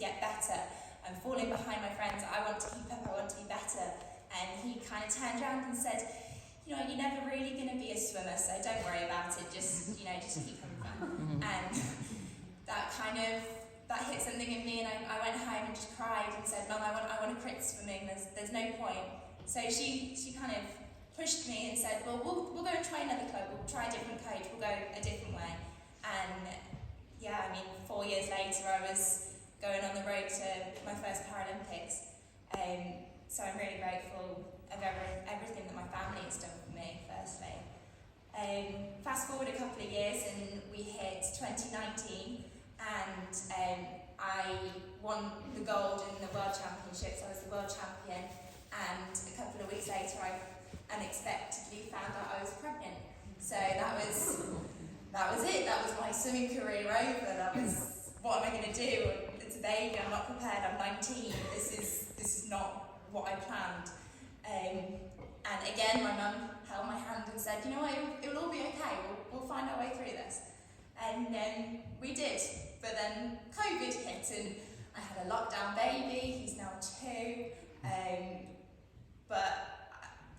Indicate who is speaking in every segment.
Speaker 1: get better. I'm falling behind my friends, I want to keep up, I want to be better. And he kind of turned around and said, you know, you're never really going to be a swimmer, so don't worry about it, just, you know, just keep having fun. And that hit something in me, and I went home and just cried and said, Mum, I want to quit swimming, there's no point. So she kind of pushed me and said, well, we'll go and try another club, we'll try a different coach, we'll go a different way. And yeah, I mean, 4 years later I was going on the road to my first Paralympics. So I'm really grateful of everything that my family has done for me, firstly. Fast forward a couple of years and we hit 2019, and I won the gold in the World Championships. I was the world champion, and a couple of weeks later I unexpectedly found out I was pregnant. So that was it. That was my swimming career over. That was, what am I going to do? It's a baby, I'm not prepared, I'm 19. This is not what I planned. And again, my mum held my hand and said, you know what, it will all be okay, we'll find our way through this. And we did, but then COVID hit and I had a lockdown baby, he's now 2, but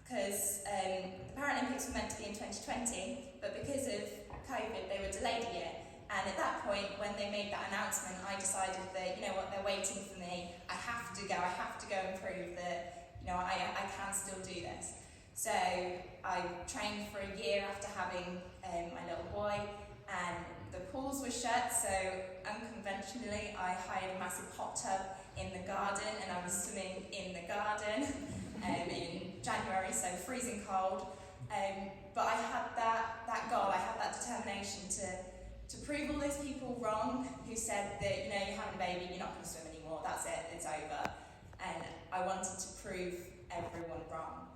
Speaker 1: because the Paralympics were meant to be in 2020, but because of COVID they were delayed a year. And at that point, when they made that announcement, I decided that, you know what, they're waiting for me, I have to go and prove that, you know, I can still do this. So I trained for a year after having my little boy, and the pools were shut, so unconventionally I hired a massive hot tub in the garden, and I was swimming in the garden in January, so freezing cold. But I had that goal, I had that determination to prove all those people wrong who said that, you know, you're having a baby, you're not going to swim anymore, that's it, it's over. And I wanted to prove everyone wrong.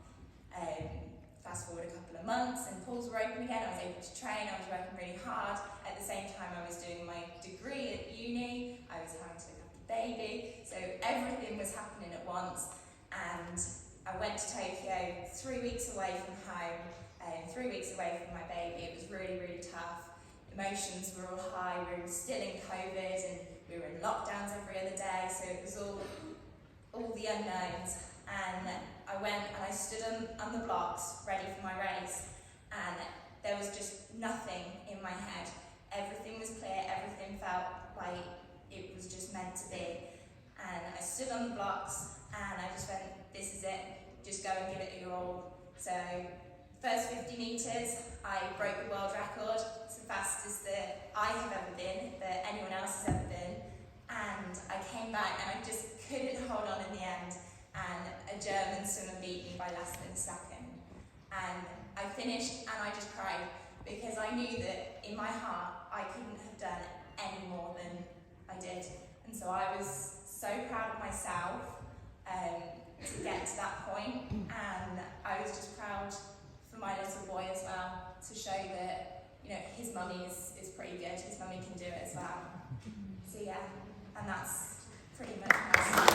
Speaker 1: Fast forward a couple of months and pools were open again, I was able to train, I was working really hard. At the same time I was doing my degree at uni, I was having to look after the baby, so everything was happening at once. And I went to Tokyo 3 weeks away from home, 3 weeks away from my baby. It was really, really tough. Emotions were all high, we were still in COVID and we were in lockdowns every other day, so it was all the unknowns. And I went and I stood on the blocks ready for my race, and there was just nothing in my head. Everything was clear, everything felt like it was just meant to be. And I stood on the blocks and I just went, this is it, just go and give it your all. So first 50 metres, I broke the world record. It's the fastest that I have ever been, that anyone else has ever been. And I came back and I just couldn't hold on in the end. And a German swimmer beat me by less than a second. And I finished and I just cried, because I knew that in my heart I couldn't have done any more than I did. And so I was so proud of myself to get to that point, and I was just proud for my little boy as well, to show that, you know, his mummy is pretty good, his mummy can do it as well. So yeah, and that's pretty much my story.